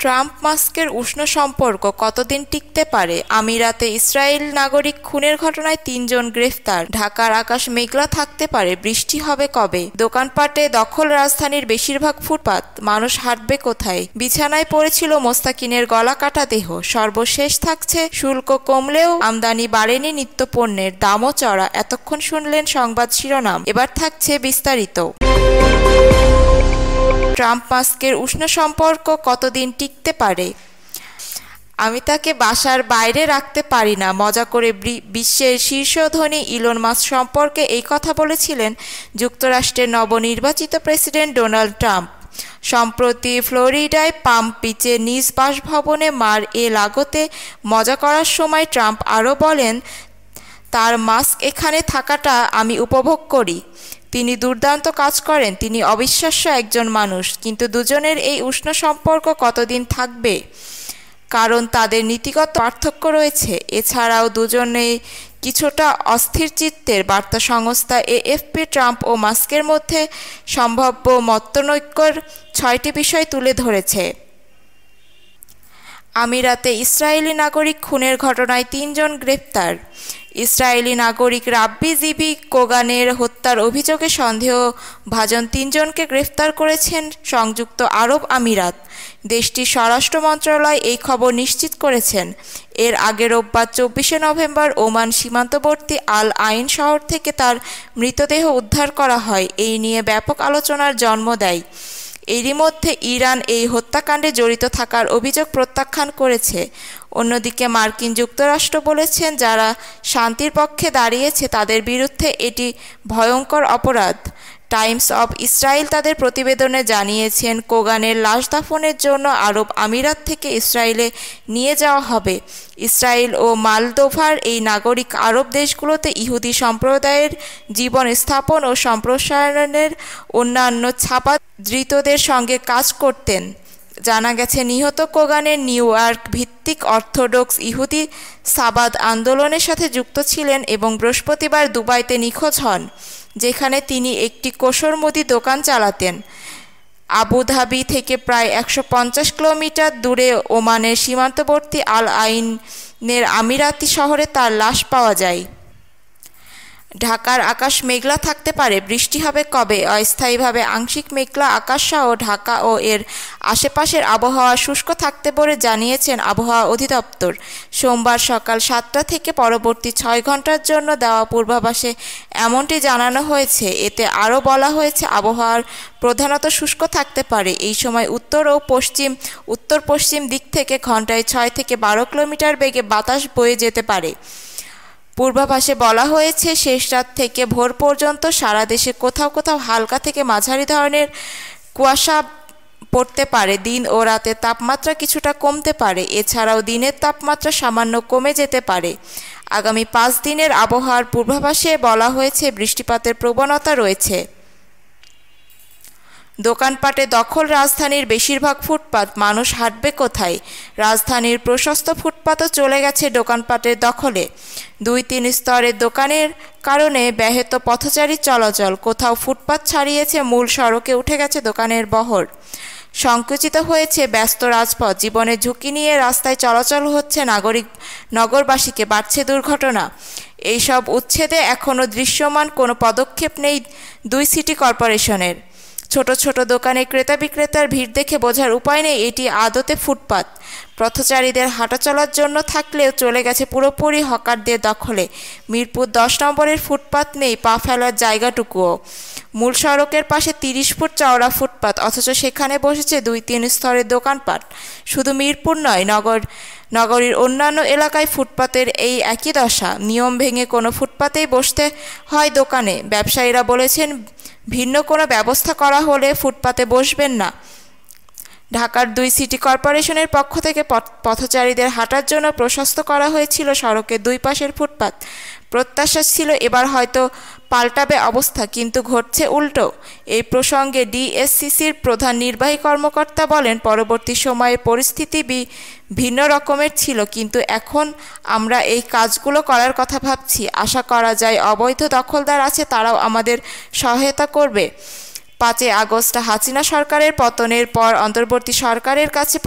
Trump মাস্কের উষ্ণ সম্পর্ক কতদিন টিকতে পারে? আমিরাতে ইসরায়েল নাগরিক খুনের ঘটনায় ৩ জন গ্রেফতার। ঢাকার আকাশ মেঘলা থাকতে পারে, বৃষ্টি হবে কবে? দোকানপাটে দখল রাজধানীর বেশিরভাগ ফুটপাত, মানুষ হাঁটবে কোথায়? বিছানায় পড়েছিল মোস্তাকিনের গলা কাটা দেহ। সর্বশেষ থাকছে শুল্ক কমলেও আমদানি বাড়েনি নিত্যপণ্যের, দামও চড়া। এতক্ষণ শুনলেন সংবাদ শিরোনাম, এবার থাকছে বিস্তারিত। ট্রাম্প মাস্কের উষ্ণ সম্পর্ক কতদিন টিকতে পারে? আমি তাকে বাসার বাইরে রাখতে পারি না, মজা করে বিশ্বের শীর্ষ ধনী ইলন মাস্ক সম্পর্কে এই কথা বলেছিলেন যুক্তরাষ্ট্রের নবনির্বাচিত প্রেসিডেন্ট ডোনাল্ড ট্রাম্প। সম্প্রতি ফ্লোরিডায় পাম বিচে নিজ বাসভবনে মার এ লাগোতে মজা করার সময় ট্রাম্প আরও বলেন, তার মাস্ক এখানে থাকাটা আমি উপভোগ করি। তিনি দুর্দান্ত কাজ করেন, তিনি অবিশ্বাস্য একজন মানুষ। কিন্তু দুজনের এই উষ্ণ সম্পর্ক কতদিন থাকবে? কারণ তাদের নীতিগত পার্থক্য রয়েছে। এছাড়াও দুজনেই কিছুটা অস্থির চিত্তের। বার্তা সংস্থা এএফপি ট্রাম্প ও মাস্কের মধ্যে সম্ভাব্য মতনৈক্যের 6টি বিষয় তুলে ধরেছে। আমিরাতে ইসরায়েলি নাগরিক খুনের ঘটনায় 3 জন গ্রেপ্তার। ইসরায়েলি নাগরিক রাব্বি জিবি কোগানের হত্যার অভিযোগে সন্দেহভাজন 3 জনকে গ্রেফতার করেছেন সংযুক্ত আরব আমিরাত। দেশটির স্বরাষ্ট্র মন্ত্রণালয় এই খবর নিশ্চিত করেছেন। এর আগে রোববার 24শে নভেম্বর ওমান সীমান্তবর্তী আল আইন শহর থেকে তার মৃতদেহ উদ্ধার করা হয়। এই নিয়ে ব্যাপক আলোচনার জন্ম দেয়। এরই মধ্যে ইরান এই হত্যাকাণ্ডে জড়িত থাকার অভিযোগ প্রত্যাখ্যান করেছে। অন্যদিকে মার্কিন যুক্তরাষ্ট্র বলেছেন, যারা শান্তির পক্ষে দাঁড়িয়েছে তাদের বিরুদ্ধে এটি ভয়ঙ্কর অপরাধ। টাইমস অব ইসরায়েল তাদের প্রতিবেদনে জানিয়েছেন, কোগানের লাশ দাফনের জন্য আরব আমিরাত থেকে ইসরায়েলে নিয়ে যাওয়া হবে। ইসরায়েল ও মলদোভার এই নাগরিক আরব দেশগুলোতে ইহুদি সম্প্রদায়ের জীবন স্থাপন ও সম্প্রসারণের অন্যান্য ছাপা ধৃতদের সঙ্গে কাজ করতেন। জানা গেছে, নিহত কোগানের নিউ ইয়র্ক ভিত্তিক অর্থোডক্স ইহুদি সাবাদ আন্দোলনের সাথে যুক্ত ছিলেন এবং বৃহস্পতিবার দুবাইতে নিখোঁজ হন, যেখানে তিনি একটি কোশর মুদি দোকান চালাতেন। আবুধাবি থেকে প্রায় 150 কিলোমিটার দূরে ওমানের সীমান্তবর্তী আল আইনের আমিরাতি শহরে তার লাশ পাওয়া যায়। ঢাকার আকাশ মেঘলা থাকতে পারে, বৃষ্টি হবে কবে? অস্থায়ীভাবে আংশিক মেঘলা আকাশসহ ঢাকা ও এর আশেপাশের আবহাওয়া শুষ্ক থাকতে বলে জানিয়েছেন আবহাওয়া অধিদপ্তর। সোমবার সকাল 7টা থেকে পরবর্তী 6 ঘন্টার জন্য দেওয়া পূর্বাভাসে এমনটি জানানো হয়েছে। এতে আরও বলা হয়েছে, আবহাওয়ার প্রধানত শুষ্ক থাকতে পারে। এই সময় উত্তর ও উত্তর পশ্চিম দিক থেকে ঘন্টায় 6 থেকে 12 কিলোমিটার বেগে বাতাস বয়ে যেতে পারে। পূর্বাভাসে বলা হয়েছে, শেষ রাত থেকে ভোর পর্যন্ত সারা দেশে কোথাও কোথাও হালকা থেকে মাঝারি ধরনের কুয়াশা পড়তে পারে। দিন ও রাতের তাপমাত্রা কিছুটা কমতে পারে। এছাড়াও দিনের তাপমাত্রা সামান্য কমে যেতে পারে। আগামী 5 দিনের আবহাওয়ার পূর্বাভাসে বলা হয়েছে, বৃষ্টিপাতের প্রবণতা রয়েছে। দোকানপাটে দখল রাজধানীর বেশিরভাগ ফুটপাত, মানুষ হাঁটবে কোথায়? রাজধানীর প্রশস্ত ফুটপাতও চলে গেছে দোকানপাটের দখলে। 2-3 স্তরের দোকানের কারণে ব্যাহত পথচারী চলাচল। কোথাও ফুটপাত ছাড়িয়েছে, মূল সড়কে উঠে গেছে দোকানের বহর। সংকুচিত হয়েছে ব্যস্ত রাজপথ। জীবনের ঝুঁকি নিয়ে রাস্তায় চলাচল হচ্ছে নগরবাসীকে, বাড়ছে দুর্ঘটনা। এইসব উচ্ছেদে এখনও দৃশ্যমান কোনো পদক্ষেপ নেই 2 সিটি কর্পোরেশনের। ছোট ছোট দোকানে ক্রেতা বিক্রেতার ভিড় দেখে বোঝার উপায় নেই এটি আদতে ফুটপাত। পথচারীদের হাঁটা চলার জন্য থাকলেও চলে গেছে পুরোপুরি হকারদের দখলে। মিরপুর 10 নম্বরের ফুটপাত নেই পা ফেলার জায়গাটুকুও। মূল সড়কের পাশে 30 ফুট চওড়া ফুটপাত, অথচ সেখানে বসেছে 2-3 স্তরের দোকানপাট। শুধু মিরপুর নয়, নগরীর অন্যান্য এলাকায় ফুটপাতের এই একই দশা। নিয়ম ভেঙে কোনো ফুটপাতেই বসতে হয় দোকানে। ব্যবসায়ীরা বলেছেন, ভিন্ন কোনো ব্যবস্থা করা হলে ফুটপাতে বসবেন না। ঢাকার 2 সিটি কর্পোরেশনের পক্ষ থেকে পথচারীদের হাঁটার জন্য প্রশস্ত করা হয়েছিল সড়কের 2 পাশের ফুটপাত। প্রত্যাশা ছিল এবার হয়তো পাল্টাবে অবস্থা, কিন্তু ঘটছে উল্টো। এই প্রসঙ্গে ডিএসসিসির প্রধান নির্বাহী কর্মকর্তা বলেন, পরবর্তী সময়ে পরিস্থিতি ভিন্ন রকমের ছিল, কিন্তু এখন আমরা এই কাজগুলো করার কথা ভাবছি। আশা করা যায় অবৈধ দখলদার আছে, তারাও আমাদের সহায়তা করবে। 5 আগস্ট হাসিনা সরকারের পতনের পর অন্তর্বর্তী সরকারের কাছে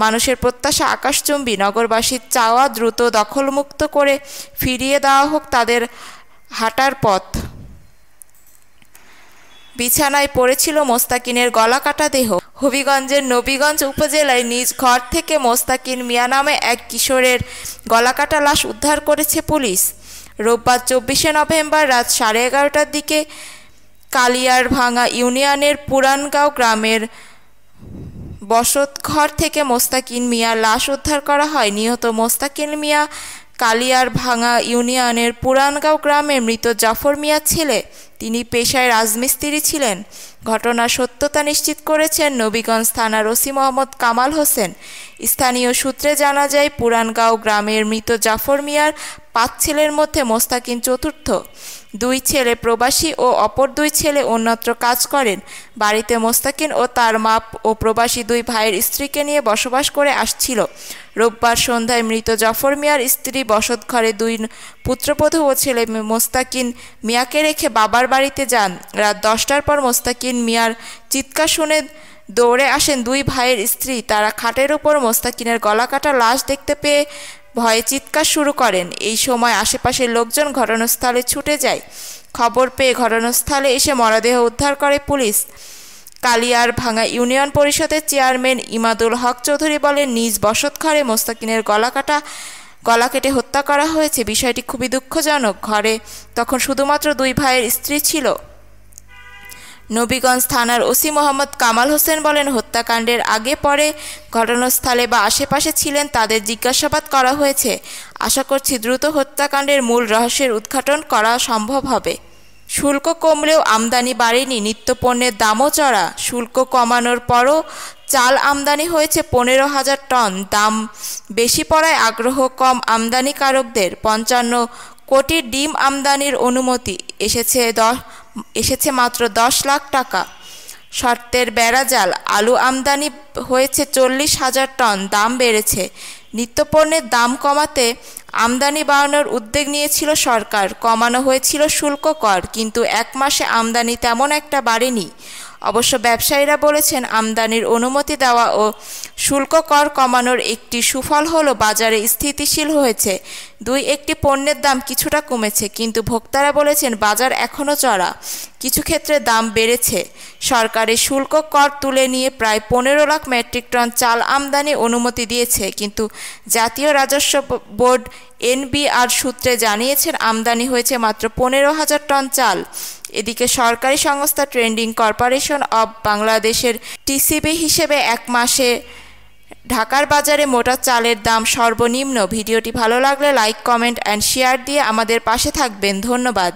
মানুষের প্রত্যাশা আকাশচুম্বী। নগরবাসীর চাওয়া দ্রুত দখলমুক্ত করে ফিরিয়ে দেওয়া হোক তাদের হাঁটার পথ। বিছানায় পড়েছিল মোস্তাকিনের গলাকাটা দেহ। হবিগঞ্জের নবীগঞ্জ উপজেলায় নিজ ঘর থেকে মোস্তাকিন মিয়া নামে এক কিশোরের গলাকাটা লাশ উদ্ধার করেছে পুলিশ। রোববার 24 নভেম্বর রাত 11:30টার দিকে কালিয়ারভাঙ্গা ইউনিয়নের পুরানগাঁও গ্রামের বসতঘর থেকে মোস্তাকিন মিয়ার লাশ উদ্ধার করা হয়। নিহত মোস্তাকিন মিয়া কালিয়ারভাঙ্গা ইউনিয়নের পুরানগাঁও গ্রামের মৃত জাফর মিয়ার ছেলে। তিনি পেশায় রাজমিস্ত্রি ছিলেন। ঘটনার সত্যতা নিশ্চিত করেছেন নবীগঞ্জ থানার ওসি মোহাম্মদ কামাল হোসেন। স্থানীয় সূত্রে জানা যায়, পুরানগাঁও গ্রামের মৃত জাফর মিয়ার 5 ছেলের মধ্যে মোস্তাকিন চতুর্থ। 2 ছেলে প্রবাসী ও অপর 2 ছেলে অন্যত্র কাজ করেন। বাড়িতে মোস্তাকিন ও তার মা ও প্রবাসী 2 ভাইয়ের স্ত্রীকে নিয়ে বসবাস করে আসছিল। রোববার সন্ধ্যায় মৃত জাফর মিয়ার স্ত্রী বসতঘরে 2 পুত্রবধূ ও ছেলে মোস্তাকিন মিয়াকে রেখে বাবার বাড়িতে যান। রাত 10টার পর মোস্তাকিন মিয়ার চিৎকার শুনে দৌড়ে আসেন 2 ভাইয়ের স্ত্রী। তারা খাটের উপর মোস্তাকিনের গলাকাটা লাশ দেখতে পেয়ে ভয়ে চিৎকার শুরু করেন। এই সময় আশেপাশের লোকজন ঘটনাস্থলে ছুটে যায়। খবর পেয়ে ঘটনাস্থলে এসে মরদেহ উদ্ধার করে পুলিশ। কালিয়ারভাঙ্গা ইউনিয়ন পরিষদের চেয়ারম্যান ইমাদুল হক চৌধুরী বলেন, নিজ বসতঘরে মোস্তাকিনের গলা কেটে হত্যা করা হয়েছে। বিষয়টি খুবই দুঃখজনক। ঘরে তখন শুধুমাত্র 2 ভাইয়ের স্ত্রী ছিল। নবীগঞ্জ থানার ওসি মোহাম্মদ কামাল হোসেন বলেন, হত্যাকাণ্ডের আগে পরে ঘটনাস্থলে বা আশেপাশে ছিলেন তাদের জিজ্ঞাসাবাদ করা হয়েছে। আশা করছি দ্রুত হত্যাকাণ্ডের মূল রহস্যের উদ্ঘাটন করা সম্ভব হবে। শুল্ক কমলেও আমদানি বাড়েনি, নিত্যপণ্যের দামও চড়া। শুল্ক কমানোর পরও চাল আমদানি হয়েছে 15,000 টন। দাম বেশি পড়ায় আগ্রহ কম আমদানিকারকদের। 55 কোটি ডিম আমদানির অনুমতি এসেছে মাত্র 10 লাখ টাকা। শর্তের বেড়াজাল। আলু আমদানি হয়েছে 40,000 টন, দাম বেড়েছে। নিত্যপণ্যের দাম কমাতে আমদানি বাড়ানোর উদ্যোগ নিয়েছিল সরকার। কমানো হয়েছিল শুল্ক কর, কিন্তু 1 মাসে আমদানি তেমন একটা বাড়েনি। অবশ্য ব্যবসায়ীরা বলেছেন, আমদানির অনুমতি দেওয়া ও শুল্ক কর কমানোর একটি সুফল হলো বাজারে স্থিতিশীল হয়েছে। 2-1টি পণ্যের দাম কিছুটা কমেছে, কিন্তু ভোক্তারা বলেছেন বাজার এখনও চড়া। কিছু ক্ষেত্রে দাম বেড়েছে। সরকারের শুল্ক কর তুলে নিয়ে প্রায় 15 লাখ মেট্রিক টন চাল আমদানি অনুমতি দিয়েছে, কিন্তু জাতীয় রাজস্ব বোর্ড NBR সূত্রে জানিয়েছেন আমদানি হয়েছে মাত্র 15,000 টন চাল। এদিকে সরকারি সংস্থা ট্রেডিং কর্পোরেশন অব বাংলাদেশের TCB হিসেবে 1 মাসে ঢাকার বাজারে মোটা চালের দাম সর্বনিম্ন। ভিডিওটি ভালো লাগলে লাইক, কমেন্ট অ্যান্ড শেয়ার দিয়ে আমাদের পাশে থাকবেন। ধন্যবাদ।